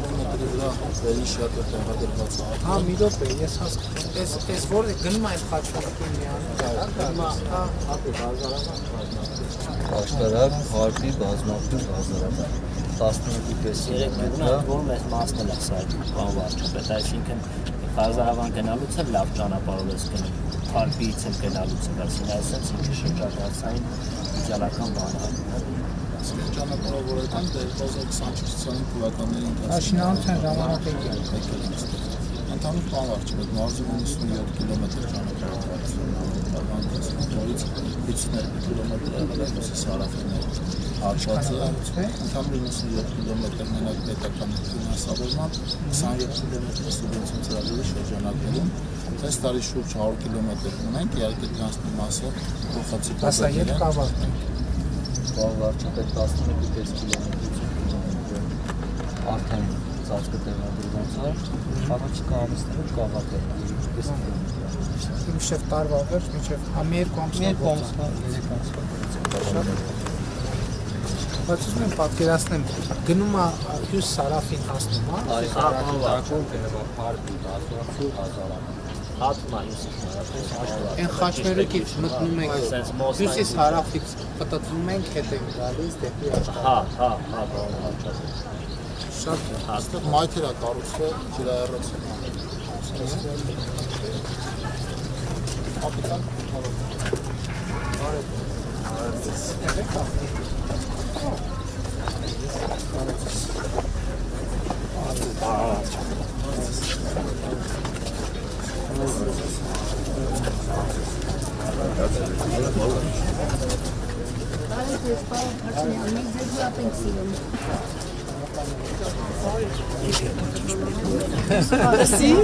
կիլոմետրի վրա վերին շատ է տեղադրված։ Հա, մի րոպե, ես հասկանում։ Էս որը գնում է խաչմերուկին Աշտարակ, Հարպի, բազմապի, բազարական 12.5 գնա որ մեծ մասն է սա բան վարչապետ, այսինքն Խազարավան գնալուց էլ լավ ճանապարհով ես գնում, Հարպիից էլ գնալուց էլ, այսինքն ինքը շրջագայցային իդեալական բան է։ Ճանապարհով որ եկան 2024-25 թվականների Աշինանության ժամանակ եկել։ Ընդհանուր բան վարչապետ, մարզի 97 կիլոմետր ճանապարհ, որից 52 կիլոմետր եղել է Սարավիներ հատվածը, ընդհանուր 97 կիլոմետր մենակ պետական ֆինանսավորմամբ, 27 կիլոմետր սուբվենցիոն ծրագրերի շրջանակներում, այս տարի շուրջ 100 կիլոմետր ունենք, իհարկե դրանցի մասը փոխածի Ասա, երբ կավարտենք։ Բան վարչապետ 11.5 կիլոմետրություն արդեն ծածկը տեղադրված է, առաջիկա ամիսներում կավարտել 3.5 կիլոմետր։ Մինչև տարվա վերջ, մինչև մի երկու ամսվա, բայց ուզում եմ պատկերացնեմ, գնում է հյուս Սարավին հասնում է։ Այս առաջին գնում է Հարպի 10,000 Այն խաչմերուկից մտնում ենք, հյուսիս հարավից պտտվում ենք, հետ ենք գալիս դեպի Աշտարակ։ Հա, բան վարչապետ։ Շատ Հաստատ մայթեր է կառուցվել ջրահեռացում։ Կապիտան Sì,